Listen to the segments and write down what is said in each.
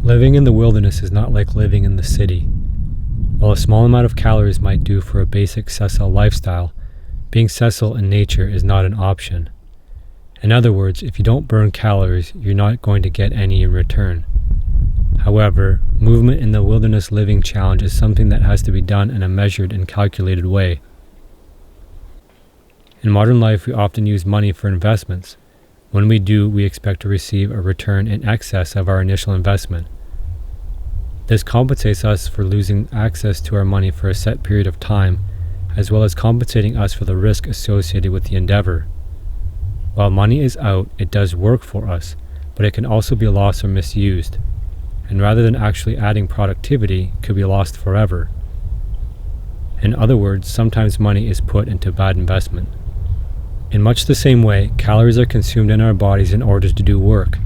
Living in the wilderness is not like living in the city. While a small amount of calories might do for a basic sessile lifestyle, being sessile in nature is not an option. In other words, if you don't burn calories, you're not going to get any in return. However, movement in the wilderness living challenge is something that has to be done in a measured and calculated way. In modern life, we often use money for investments. When we do, we expect to receive a return in excess of our initial investment. This compensates us for losing access to our money for a set period of time, as well as compensating us for the risk associated with the endeavor. While money is out, it does work for us, but it can also be lost or misused, and rather than actually adding productivity, could be lost forever. In other words, sometimes money is put into bad investment. In much the same way, calories are consumed in our bodies in order to do work,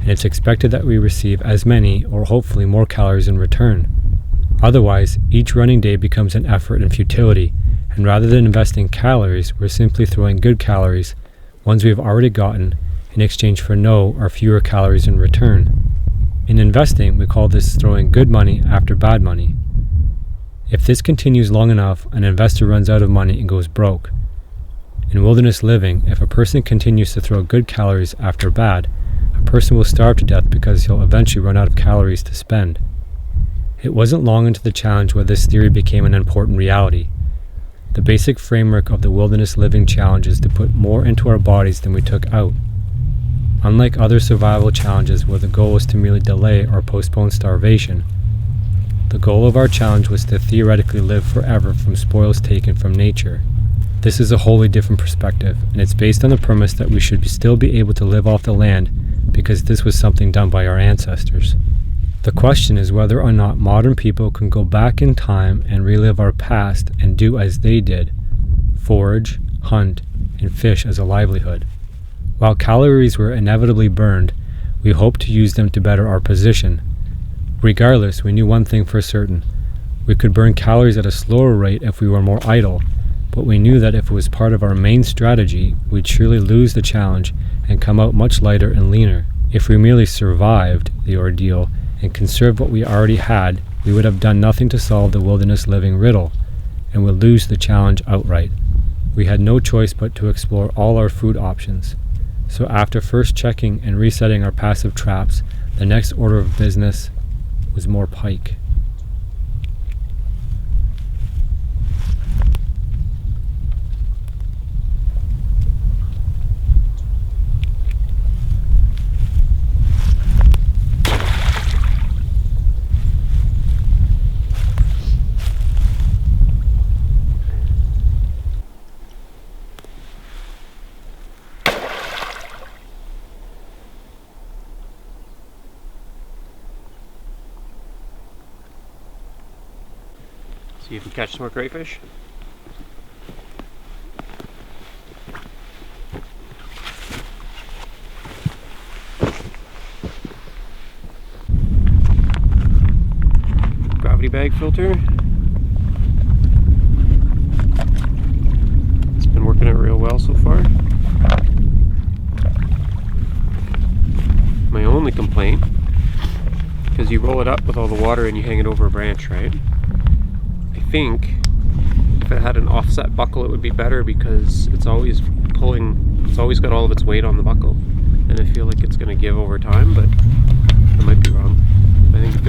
and it's expected that we receive as many or hopefully more calories in return. Otherwise, each running day becomes an effort and futility, and rather than investing calories, we're simply throwing good calories, ones we've already gotten, in exchange for no or fewer calories in return. In investing, we call this throwing good money after bad money. If this continues long enough, an investor runs out of money and goes broke. In wilderness living, if a person continues to throw good calories after bad, a person will starve to death because he'll eventually run out of calories to spend. It wasn't long into the challenge where this theory became an important reality. The basic framework of the wilderness living challenge is to put more into our bodies than we took out. Unlike other survival challenges where the goal was to merely delay or postpone starvation, the goal of our challenge was to theoretically live forever from spoils taken from nature. This is a wholly different perspective, and it's based on the premise that we should still be able to live off the land because this was something done by our ancestors. The question is whether or not modern people can go back in time and relive our past and do as they did, forage, hunt, and fish as a livelihood. While calories were inevitably burned, we hoped to use them to better our position. Regardless, we knew one thing for certain. We could burn calories at a slower rate if we were more idle, but we knew that if it was part of our main strategy, we'd surely lose the challenge and come out much lighter and leaner. If we merely survived the ordeal and conserved what we already had, we would have done nothing to solve the wilderness living riddle, and would lose the challenge outright. We had no choice but to explore all our food options. So after first checking and resetting our passive traps, the next order of business was more pike. See if we catch some more crayfish. Gravity bag filter. It's been working out real well so far. My only complaint, because you roll it up with all the water and you hang it over a branch, right? I think if it had an offset buckle it would be better because it's always got all of its weight on the buckle, and I feel like it's going to give over time, but I might be wrong. I think if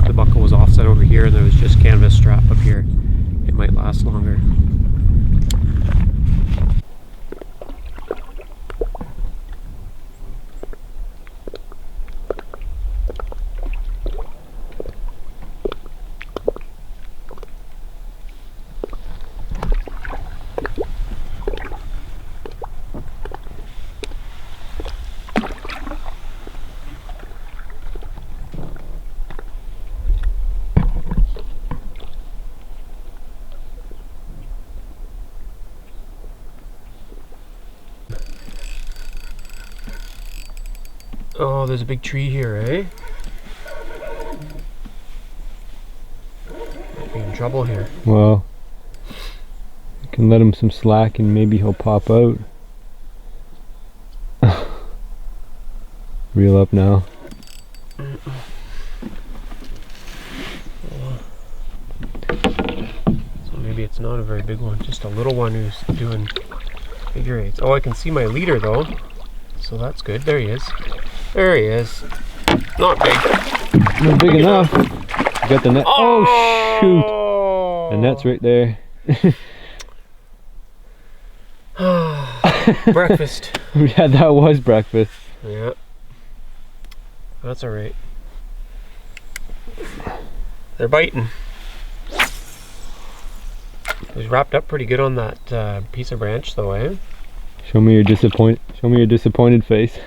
the buckle was offset over here and there was just canvas strap up here, it might last longer. Oh, there's a big tree here, eh? Might be in trouble here. Well, you can let him some slack and maybe he'll pop out. Reel up now. it's not a very big one, just a little one who's doing figure eights. Oh, I can see my leader though, so that's good. There he is. There he is. Not big. Not big enough. You got the net. Oh, shoot. The net's right there. Breakfast. Yeah, that was breakfast. Yeah. That's alright. They're biting. It was wrapped up pretty good on that piece of branch though, eh? Show me your disappointed face.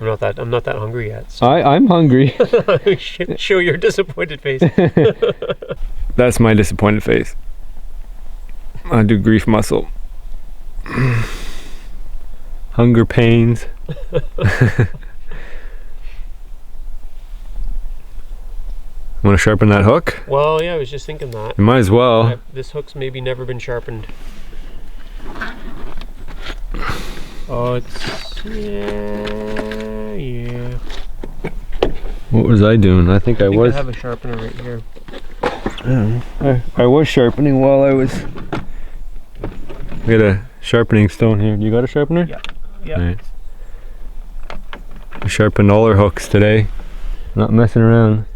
I'm not that hungry yet. So. I'm hungry. Show your disappointed face. That's my disappointed face. I do grief muscle. Hunger pains. Want to sharpen that hook? Well, yeah, I was just thinking that. You might as well. This hook's maybe never been sharpened. Oh, it's... yeah. What was I doing? I think I was... I have a sharpener right here. I was sharpening while I was... We got a sharpening stone here. You got a sharpener? Yeah. Yeah. Right. We sharpened all our hooks today. Not messing around.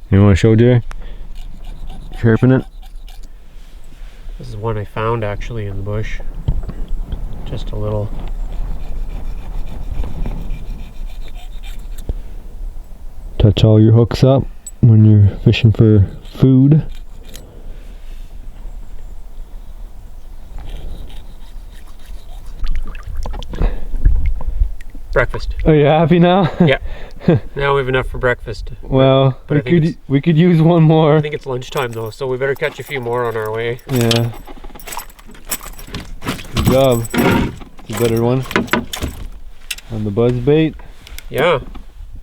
You want to show, Jerry? Sharpen it. This is one I found actually in the bush. Just a little. Touch all your hooks up when you're fishing for food. Breakfast. Are you happy now? Yeah. Now we have enough for breakfast. Well, we could use one more. I think it's lunchtime though, so we better catch a few more on our way. Yeah. Good job. It's a better one. On the buzz bait. Yeah.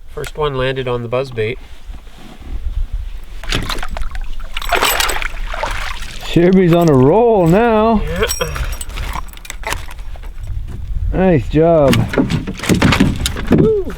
First one landed on the buzz bait. Sherby's on a roll now. Yeah. Nice job. Woo.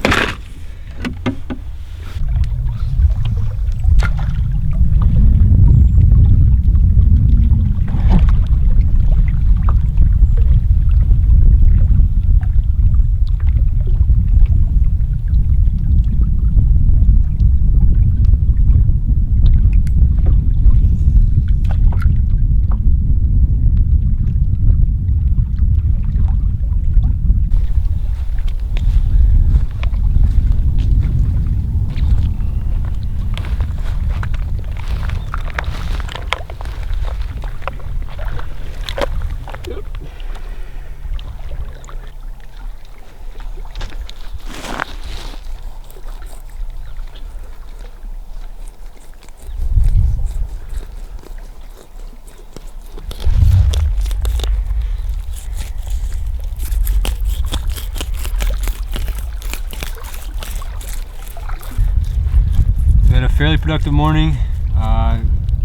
Fairly productive morning.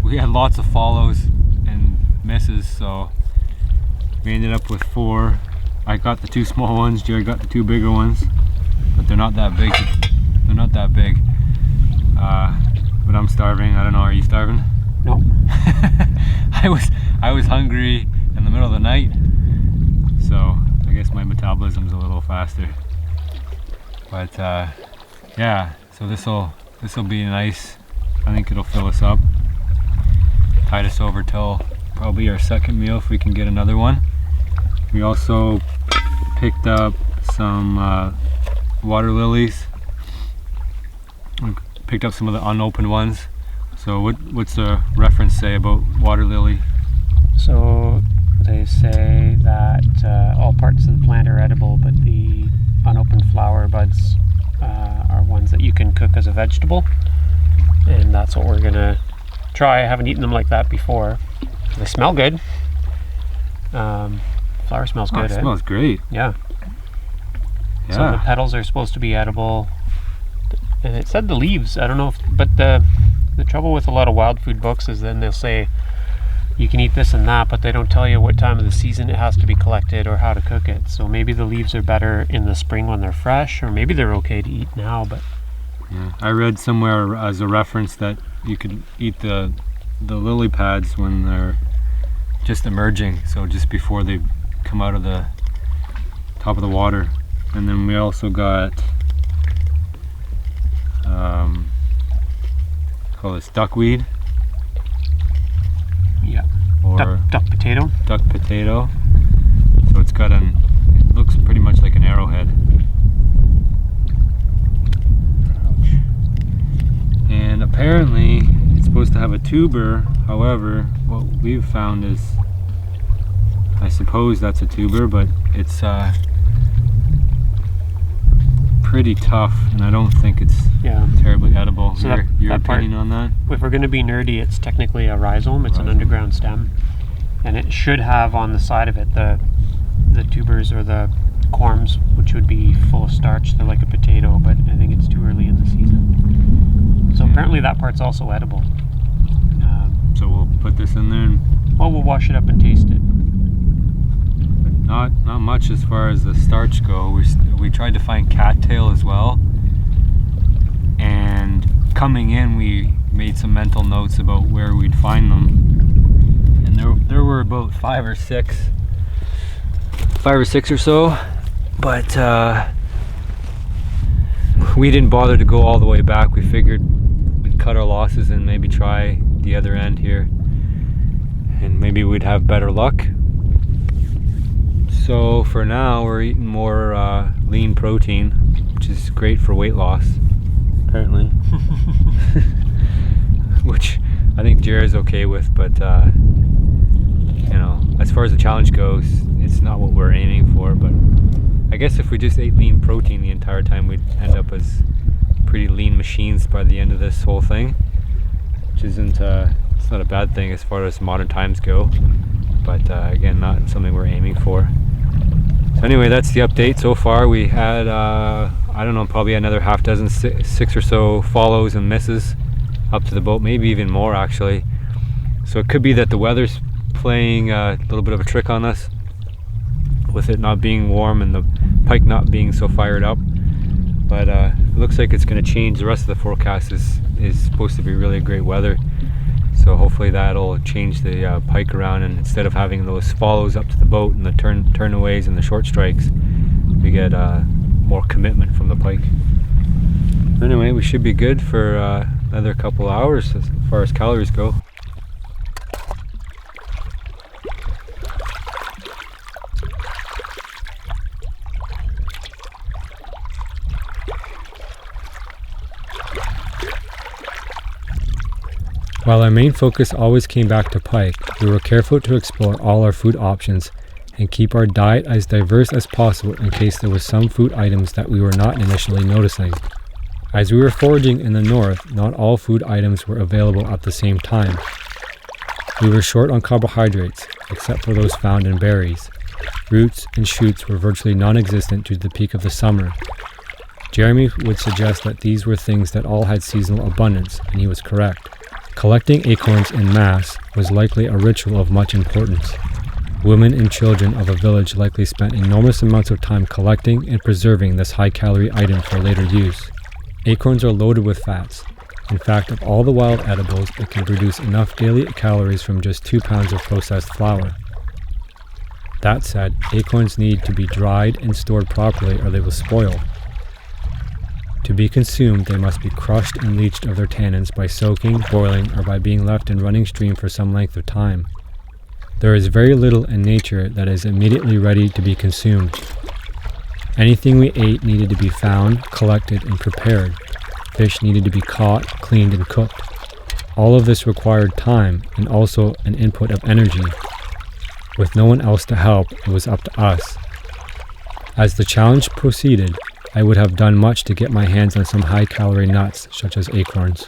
We had lots of follows and misses, so we ended up with 4. I got the 2 small ones, Jerry got the 2 bigger ones, but they're not that big. They're not that big. But I'm starving. I don't know, are you starving? No. I was hungry in the middle of the night, so I guess my metabolism's a little faster. But yeah, so this will be nice. I think it'll fill us up. Tide us over till probably our second meal if we can get another one. We also picked up some water lilies. We picked up some of the unopened ones. So what's the reference say about water lily? So they say that all parts of the plant are edible, but the unopened flower buds are ones that you can cook as a vegetable, and that's what we're gonna try. I haven't eaten them like that before. They smell good. Flower smells good. It smells great. Yeah. So the petals are supposed to be edible, and it said the leaves. I don't know if, but the trouble with a lot of wild food books is then they'll say you can eat this and that, but they don't tell you what time of the season it has to be collected or how to cook it. So maybe the leaves are better in the spring when they're fresh, or maybe they're okay to eat now. But yeah, I read somewhere as a reference that you could eat the the lily pads when they're just emerging, so just before they come out of the top of the water. And then we also got call this duckweed. Yeah. Or duck potato. Duck potato. So it's got it looks pretty much like an arrowhead. And apparently it's supposed to have a tuber. However, what we've found is, I suppose that's a tuber, but it's pretty tough, and I don't think it's terribly edible. So your opinion on that? If we're going to be nerdy, it's technically a rhizome. It's an underground stem, and it should have on the side of it the tubers or the corms, which would be full of starch. They're like a potato, but I think it's too early in the season. So apparently that part's also edible. So we'll put this in there, and we'll wash it up and taste it. Not much as far as the starch go. We tried to find cattail as well, and coming in we made some mental notes about where we'd find them, and there were about five or six or so, but we didn't bother to go all the way back. We figured we'd cut our losses and maybe try the other end here, and maybe we'd have better luck. So for now we're eating more lean protein, which is great for weight loss, apparently. Which I think Jared's okay with, but you know, as far as the challenge goes, it's not what we're aiming for. But I guess if we just ate lean protein the entire time, we'd end up as pretty lean machines by the end of this whole thing, which isn't it's not a bad thing as far as modern times go, but again, not something we're aiming for. So anyway, that's the update so far. We had I don't know, probably another half dozen, six or so follows and misses up to the boat, maybe even more actually. So it could be that the weather's playing a little bit of a trick on us, with it not being warm and the pike not being so fired up. But it looks like it's going to change. The rest of the forecast is supposed to be really great weather, so hopefully that'll change the pike around, and instead of having those follows up to the boat and the turnaways and the short strikes, we get more commitment from the pike. Anyway, we should be good for another couple hours as far as calories go. While our main focus always came back to pike, we were careful to explore all our food options and keep our diet as diverse as possible in case there were some food items that we were not initially noticing. As we were foraging in the north, not all food items were available at the same time. We were short on carbohydrates, except for those found in berries. Roots and shoots were virtually non-existent due to the peak of the summer. Jeremy would suggest that these were things that all had seasonal abundance, and he was correct. Collecting acorns en masse was likely a ritual of much importance. Women and children of a village likely spent enormous amounts of time collecting and preserving this high-calorie item for later use. Acorns are loaded with fats. In fact, of all the wild edibles, it can produce enough daily calories from just 2 pounds of processed flour. That said, acorns need to be dried and stored properly or they will spoil. To be consumed, they must be crushed and leached of their tannins by soaking, boiling, or by being left in running stream for some length of time. There is very little in nature that is immediately ready to be consumed. Anything we ate needed to be found, collected, and prepared. Fish needed to be caught, cleaned, and cooked. All of this required time and also an input of energy. With no one else to help, it was up to us. As the challenge proceeded, I would have done much to get my hands on some high-calorie nuts, such as acorns.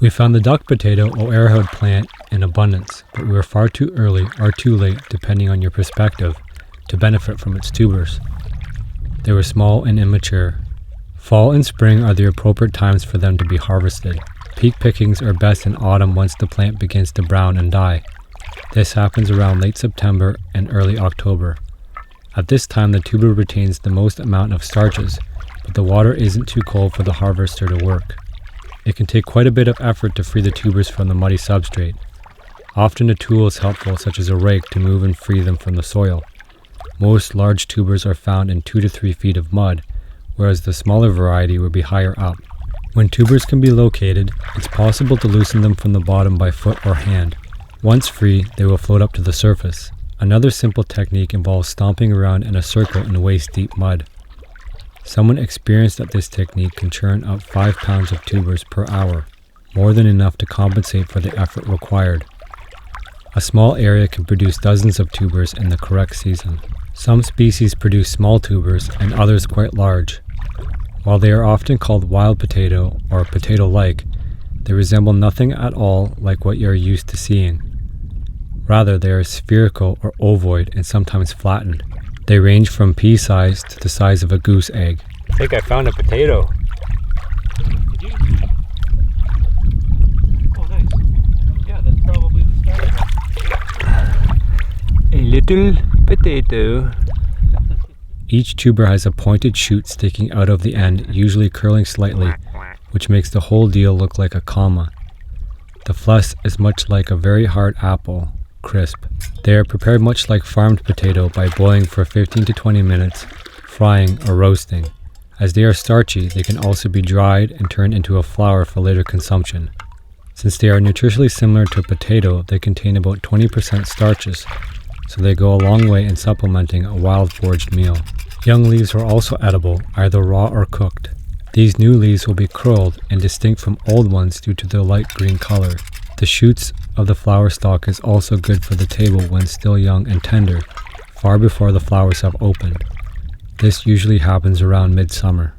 We found the duck potato or arrowhead plant in abundance, but we were far too early or too late, depending on your perspective, to benefit from its tubers. They were small and immature. Fall and spring are the appropriate times for them to be harvested. Peak pickings are best in autumn once the plant begins to brown and die. This happens around late September and early October. At this time, the tuber retains the most amount of starches, but the water isn't too cold for the harvester to work. It can take quite a bit of effort to free the tubers from the muddy substrate. Often a tool is helpful, such as a rake, to move and free them from the soil. Most large tubers are found in 2 to 3 feet of mud, whereas the smaller variety would be higher up. When tubers can be located, it's possible to loosen them from the bottom by foot or hand. Once free, they will float up to the surface. Another simple technique involves stomping around in a circle in waist-deep mud. Someone experienced at this technique can churn up 5 pounds of tubers per hour, more than enough to compensate for the effort required. A small area can produce dozens of tubers in the correct season. Some species produce small tubers and others quite large. While they are often called wild potato or potato-like, they resemble nothing at all like what you are used to seeing. Rather, they are spherical or ovoid and sometimes flattened. They range from pea size to the size of a goose egg. I think I found a potato. Did you? Oh, nice. Yeah, that's probably the start. A little potato. Each tuber has a pointed shoot sticking out of the end, usually curling slightly, which makes the whole deal look like a comma. The flesh is much like a very hard apple, crisp. They are prepared much like farmed potato by boiling for 15 to 20 minutes, frying or roasting. As they are starchy, they can also be dried and turned into a flour for later consumption. Since they are nutritionally similar to a potato, they contain about 20% starches, so they go a long way in supplementing a wild foraged meal. Young leaves are also edible, either raw or cooked. These new leaves will be curled and distinct from old ones due to their light green color. The shoots of the flower stalk is also good for the table when still young and tender, far before the flowers have opened. This usually happens around midsummer.